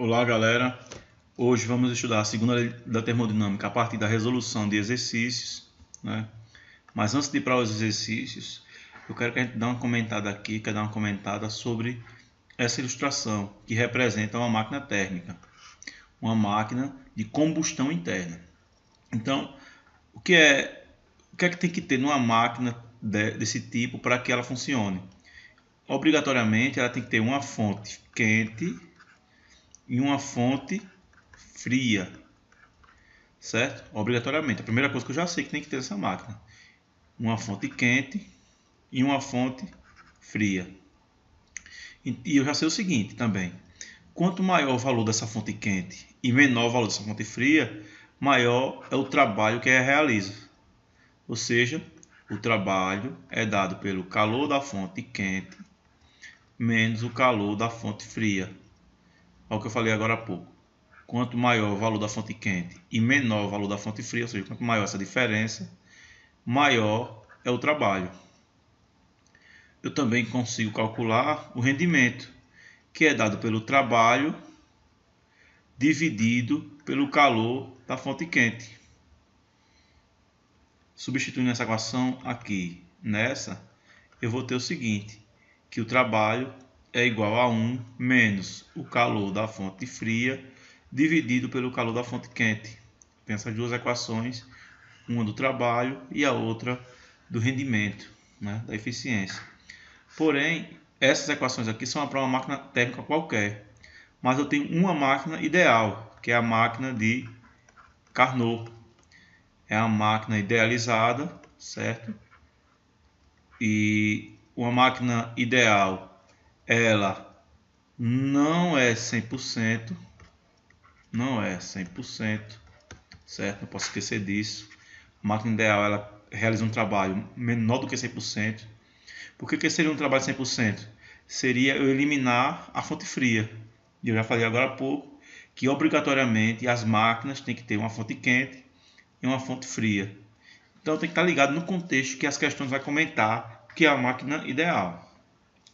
Olá, galera. Hoje vamos estudar a segunda lei da termodinâmica a partir da resolução de exercícios, né? Mas antes de ir para os exercícios, eu quero que a gente dê uma comentada aqui, quero dar uma comentada sobre essa ilustração que representa uma máquina térmica, uma máquina de combustão interna. Então, o que é que tem que ter numa máquina desse tipo para que ela funcione? Obrigatoriamente, ela tem que ter uma fonte quente e uma fonte fria, certo? Obrigatoriamente. A primeira coisa que eu já sei que tem que ter nessa máquina: uma fonte quente e uma fonte fria. E eu já sei o seguinte também: quanto maior o valor dessa fonte quente e menor o valor dessa fonte fria, maior é o trabalho que ela realiza. Ou seja, o trabalho é dado pelo calor da fonte quente menos o calor da fonte fria. Olha o que eu falei agora há pouco. Quanto maior o valor da fonte quente e menor o valor da fonte fria, ou seja, quanto maior essa diferença, maior é o trabalho. Eu também consigo calcular o rendimento, que é dado pelo trabalho dividido pelo calor da fonte quente. Substituindo essa equação aqui nessa, eu vou ter o seguinte, que o trabalho é igual a 1 menos o calor da fonte fria dividido pelo calor da fonte quente. Tem essas duas equações, uma do trabalho e a outra do rendimento, né, da eficiência. Porém, essas equações aqui são para uma máquina térmica qualquer, mas eu tenho uma máquina ideal, que é a máquina de Carnot. É a máquina idealizada, certo? E uma máquina ideal, ela não é 100%, não é 100%, certo? Não posso esquecer disso. A máquina ideal, ela realiza um trabalho menor do que 100%. Por que seria um trabalho 100%? Seria eu eliminar a fonte fria. E eu já falei agora há pouco que obrigatoriamente as máquinas têm que ter uma fonte quente e uma fonte fria. Então tem que estar ligado no contexto que as questões vão comentar que é a máquina ideal,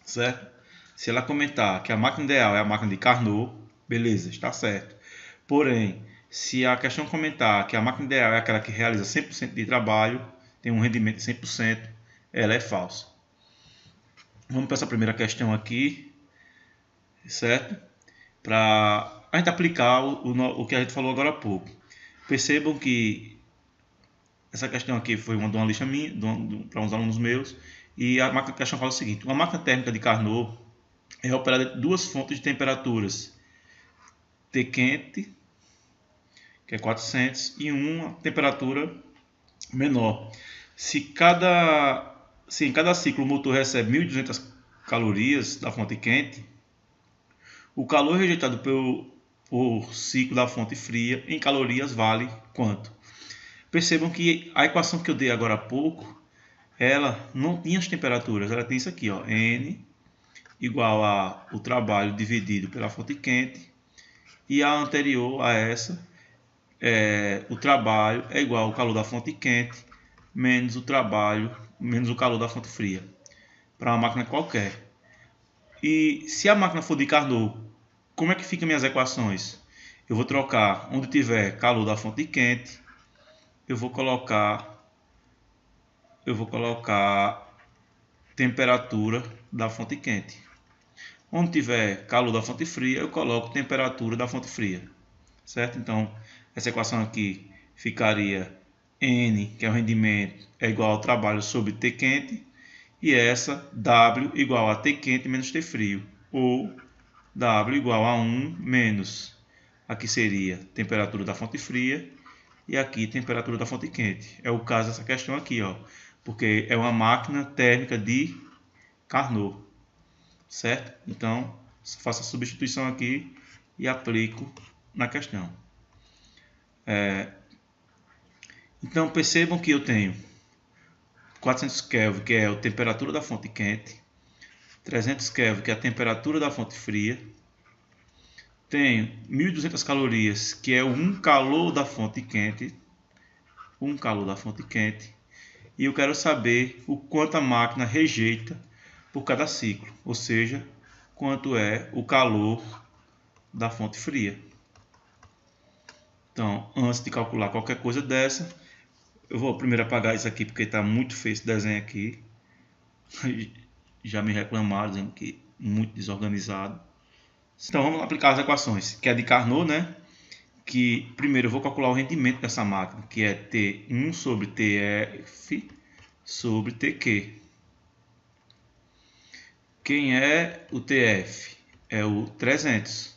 certo? Se ela comentar que a máquina ideal é a máquina de Carnot, beleza, está certo. Porém, se a questão comentar que a máquina ideal é aquela que realiza 100% de trabalho, tem um rendimento de 100%, ela é falsa. Vamos para essa primeira questão aqui, certo? Para a gente aplicar o que a gente falou agora há pouco. Percebam que essa questão aqui foi uma de uma lista minha, para uns alunos meus, e a questão fala o seguinte: uma máquina térmica de Carnot é operada de duas fontes de temperaturas, T quente, que é 400, e uma temperatura menor. Se em cada ciclo o motor recebe 1.200 calorias da fonte quente, o calor rejeitado por ciclo da fonte fria em calorias vale quanto? Percebam que a equação que eu dei agora há pouco, ela não tinha as temperaturas, ela tem isso aqui, ó, N igual a o trabalho dividido pela fonte quente, e a anterior a essa, o trabalho é igual ao calor da fonte quente menos o trabalho menos o calor da fonte fria, para uma máquina qualquer. E se a máquina for de Carnot, como é que ficam minhas equações? Eu vou trocar onde tiver calor da fonte quente, eu vou colocar temperatura da fonte quente. Onde tiver calor da fonte fria, eu coloco temperatura da fonte fria, certo? Então, essa equação aqui ficaria N, que é o rendimento, é igual ao trabalho sobre T quente, e essa W igual a T quente menos T frio, ou W igual a 1 menos, aqui seria temperatura da fonte fria, e aqui temperatura da fonte quente. É o caso dessa questão aqui, ó, porque é uma máquina térmica de Carnot, certo? Então, faço a substituição aqui e aplico na questão. Então, percebam que eu tenho 400 Kelvin, que é a temperatura da fonte quente, 300 Kelvin, que é a temperatura da fonte fria, tenho 1.200 calorias, que é um calor da fonte quente, e eu quero saber o quanto a máquina rejeita por cada ciclo, ou seja, quanto é o calor da fonte fria. Então, antes de calcular qualquer coisa dessa, eu vou primeiro apagar isso aqui porque está muito feio esse desenho aqui. Já me reclamaram dizendo que é muito desorganizado. Então vamos aplicar as equações, que é de Carnot, né? Que primeiro eu vou calcular o rendimento dessa máquina, que é T1 sobre TF sobre TQ. Quem é o TF? É o 300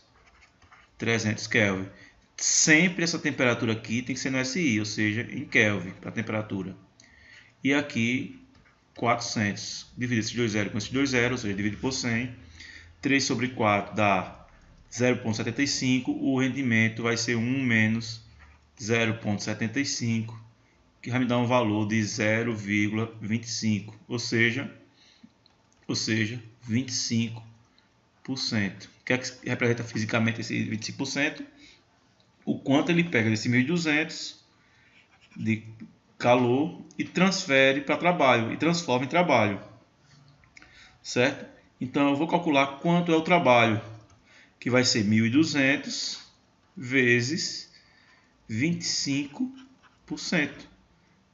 Kelvin. Sempre essa temperatura aqui tem que ser no SI, ou seja, em Kelvin, para a temperatura. E aqui 400. Divide esses dois zeros com esses dois zeros, ou seja, divide por 100. 3 sobre 4 dá 0,75. O rendimento vai ser 1 menos 0,75, que vai me dar um valor de 0,25, ou seja, 25%. O que é que representa fisicamente esse 25%? O quanto ele pega desse 1.200 de calor e transfere para trabalho, e transforma em trabalho, certo? Então eu vou calcular quanto é o trabalho, que vai ser 1.200 vezes 25%.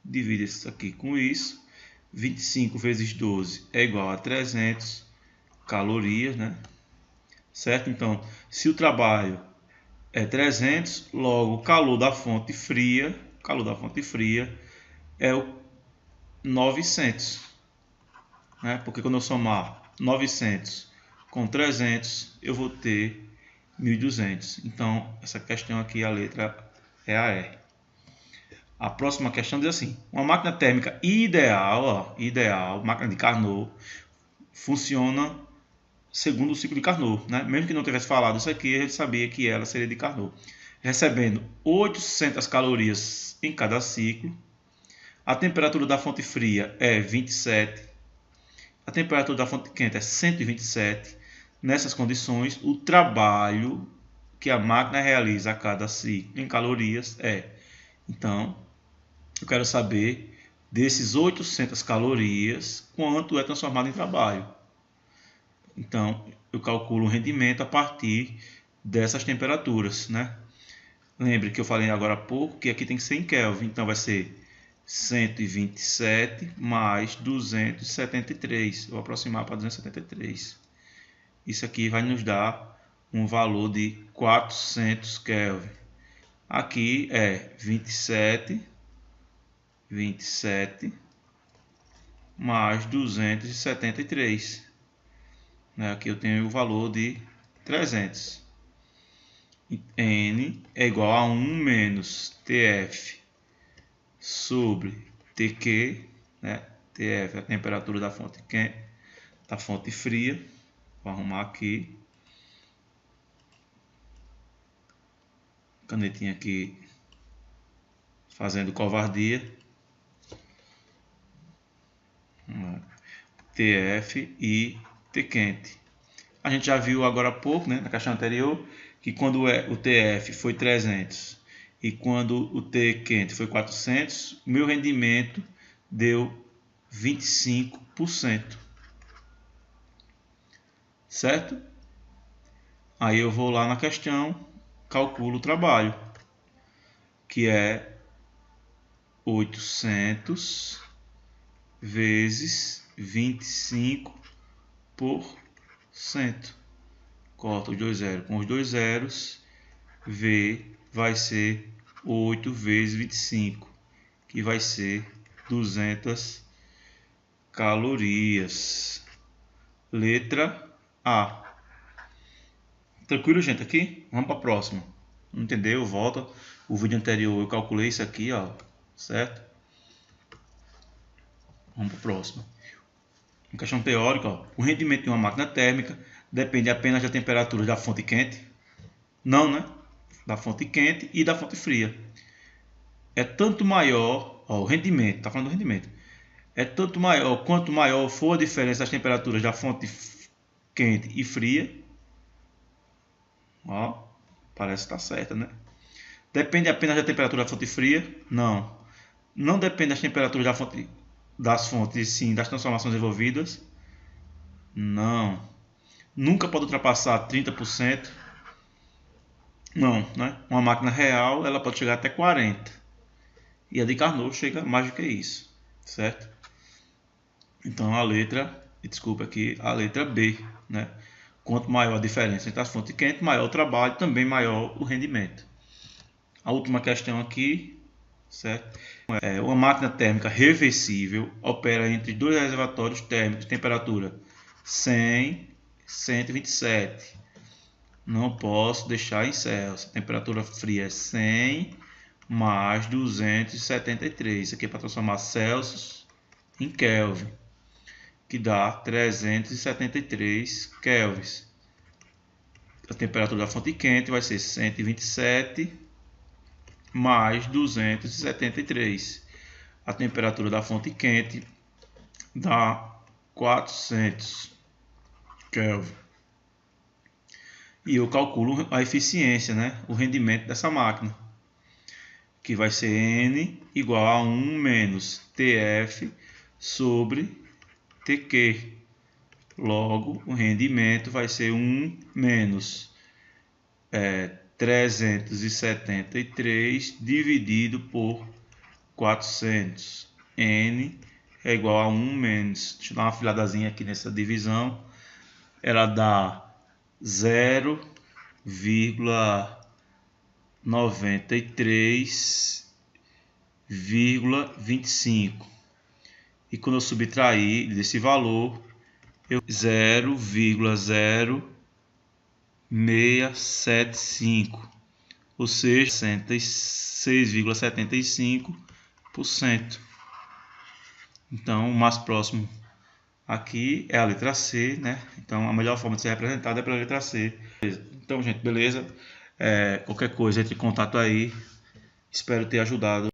Divide isso aqui com isso. 25 vezes 12 é igual a 300 calorias, né? Certo? Então, se o trabalho é 300, logo o calor da fonte fria é o 900, né? Porque quando eu somar 900 com 300, eu vou ter 1.200. Então, essa questão aqui, a letra é a E. A próxima questão diz assim: uma máquina térmica ideal, máquina de Carnot, funciona segundo o ciclo de Carnot, né? Mesmo que não tivesse falado isso aqui, a gente sabia que ela seria de Carnot. Recebendo 800 calorias em cada ciclo. A temperatura da fonte fria é 27. A temperatura da fonte quente é 127. Nessas condições, o trabalho que a máquina realiza a cada ciclo em calorias é... Então, eu quero saber desses 800 calorias, quanto é transformado em trabalho. Então, eu calculo o rendimento a partir dessas temperaturas, né? Lembre que eu falei agora há pouco que aqui tem que ser em Kelvin. Então, vai ser 127 mais 273. Eu vou aproximar para 273. Isso aqui vai nos dar um valor de 400 Kelvin. Aqui é 27 mais 273. Aqui eu tenho o valor de 300. N é igual a 1 menos TF sobre TQ, né? TF é a temperatura da fonte quente, da fonte fria. Vou arrumar aqui. Canetinha aqui fazendo covardia. TF e T quente. A gente já viu agora há pouco, né, na questão anterior, que quando o TF foi 300 e quando o T quente foi 400, o meu rendimento deu 25%. Certo? Aí eu vou lá na questão, calculo o trabalho, que é 800 vezes 25%. Corta os dois zeros com os dois zeros. V vai ser 8 vezes 25, que vai ser 200 calorias. Letra A. Tranquilo, gente? Aqui? Vamos para a próxima. Não entendeu? Volta. O vídeo anterior eu calculei isso aqui, ó. Certo? Vamos para a próxima. Uma questão teórica, ó. O rendimento de uma máquina térmica depende apenas da temperatura da fonte quente? Não, né? Da fonte quente e da fonte fria. É tanto maior, ó, o rendimento, está falando do rendimento. É tanto maior, quanto maior for a diferença das temperaturas da fonte quente e fria. Ó, parece que está certa, né? Depende apenas da temperatura da fonte fria? Não. Não depende das temperaturas das fontes, sim, das transformações envolvidas? Não. Nunca pode ultrapassar 30%? Não, né? Uma máquina real ela pode chegar até 40. E a de Carnot chega mais do que isso, certo? Então a letra, desculpa aqui, a letra B, né? Quanto maior a diferença entre as fontes quentes, maior o trabalho, também maior o rendimento. A última questão aqui, certo? Uma máquina térmica reversível opera entre dois reservatórios térmicos de temperatura 100 e 127. Não posso deixar em Celsius. A temperatura fria é 100 mais 273. Isso aqui é para transformar Celsius em Kelvin, que dá 373 kelvins. A temperatura da fonte quente vai ser 127 mais 273. A temperatura da fonte quente dá 400 Kelvin. E eu calculo a eficiência, né? O rendimento dessa máquina, que vai ser N igual a 1 menos TF sobre TQ. Logo, o rendimento vai ser 1 menos 373 dividido por 400. N é igual a 1 menos, deixa eu dar uma afiladazinha aqui nessa divisão, ela dá 0,93,25. E quando eu subtrair desse valor, 0,0675, ou seja, 66,75%. Então, o mais próximo aqui é a letra C, né? Então, a melhor forma de ser representada é pela letra C. Então, gente, beleza? Qualquer coisa, entre em contato aí. Espero ter ajudado.